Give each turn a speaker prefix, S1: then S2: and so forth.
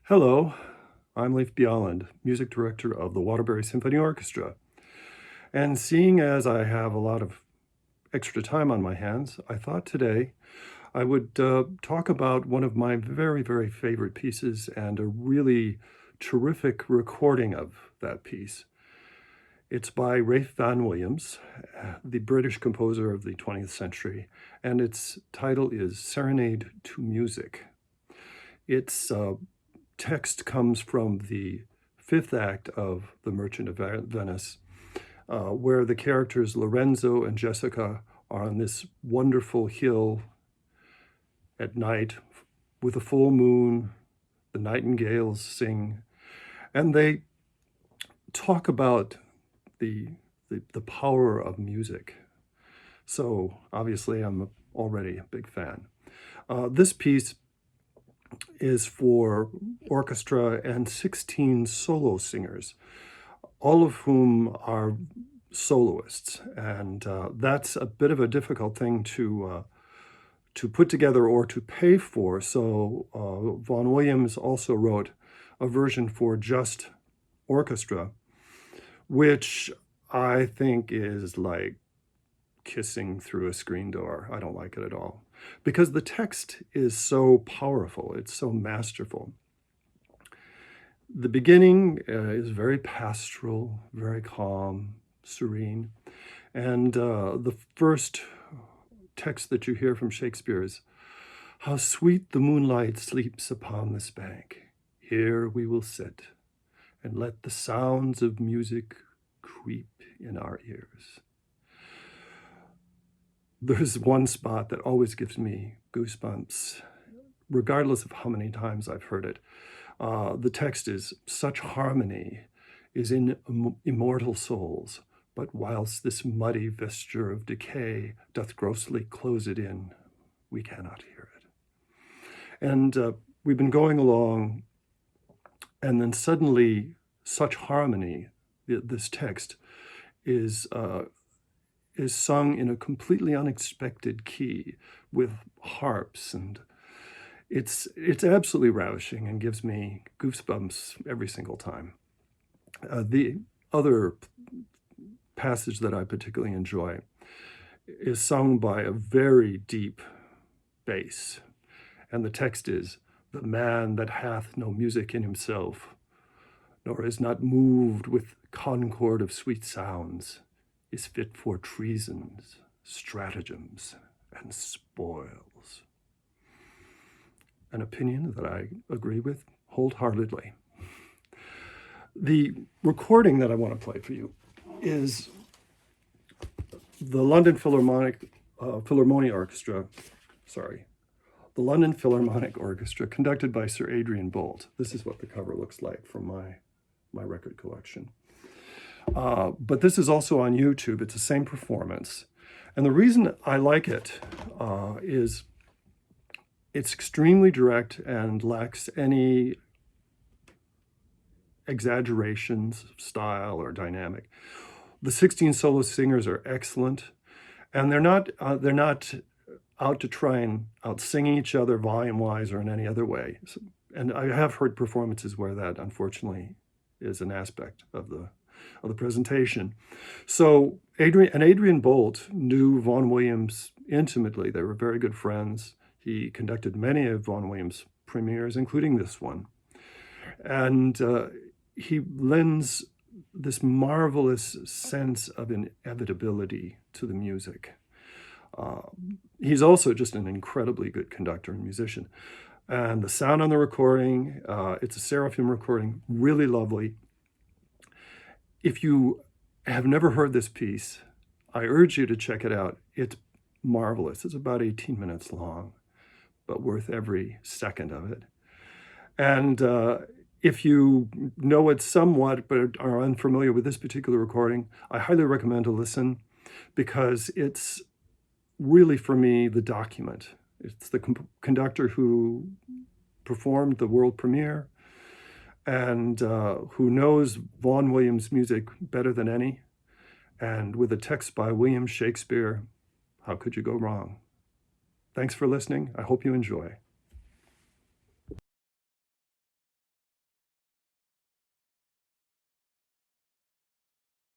S1: Hello, I'm Leif Bjaland, Music Director of the Waterbury Symphony Orchestra. And seeing as I have a lot of extra time on my hands, I thought today I would talk about one of my very favorite pieces and a really terrific recording of that piece. It's by Ralph Vaughan Williams, the British composer of the 20th century, and its title is Serenade to Music. Its text comes from the fifth act of The Merchant of Venice, where the characters Lorenzo and Jessica are on this wonderful hill at night with a full moon. The nightingales sing, and they talk about the power of music. So obviously I'm already a big fan. This piece is for orchestra and 16 solo singers, all of whom are soloists. And that's a bit of a difficult thing to put together or to pay for. So Vaughan Williams also wrote a version for just orchestra, which I think is like kissing through a screen door. I don't like it at all because the text is so powerful. It's so masterful. The beginning is very pastoral, very calm, serene. And the first text that you hear from Shakespeare is, "How sweet the moonlight sleeps upon this bank. Here we will sit and let the sounds of music creep in our ears." There's one spot that always gives me goosebumps, regardless of how many times I've heard it. The text is, "Such harmony is in immortal souls, but whilst this muddy vesture of decay doth grossly close it in, we cannot hear it." And we've been going along, and then suddenly such harmony, this text, is sung in a completely unexpected key with harps, and it's absolutely ravishing and gives me goosebumps every single time. The other passage that I particularly enjoy is sung by a very deep bass, and the text is, "The man that hath no music in himself, nor is not moved with concord of sweet sounds, is fit for treasons, stratagems, and spoils." An opinion that I agree with wholeheartedly. The recording that I want to play for you is the London Philharmonic Orchestra, the London Philharmonic Orchestra, conducted by Sir Adrian Boult. This is what the cover looks like from my record collection. But this is also on YouTube. It's the same performance. And the reason I like it is it's extremely direct and lacks any exaggerations of style or dynamic. The 16 solo singers are excellent, and they're not out to try and out-sing each other volume-wise or in any other way. And I have heard performances where that, unfortunately, is an aspect of the presentation. So Adrian Boult knew Vaughan Williams intimately. They were very good friends. He conducted many of Vaughan Williams' premieres, including this one. And he lends this marvelous sense of inevitability to the music. He's also just an incredibly good conductor and musician. And the sound on the recording, it's a Seraphim recording, really lovely. If you have never heard this piece, I urge you to check it out. It's marvelous. It's about 18 minutes long, but worth every second of it. And if you know it somewhat but are unfamiliar with this particular recording, I highly recommend to listen because it's really, for me, the document. It's the conductor who performed the world premiere and who knows Vaughan Williams' music better than any. And with a text by William Shakespeare, how could you go wrong? Thanks for listening. I hope you enjoy.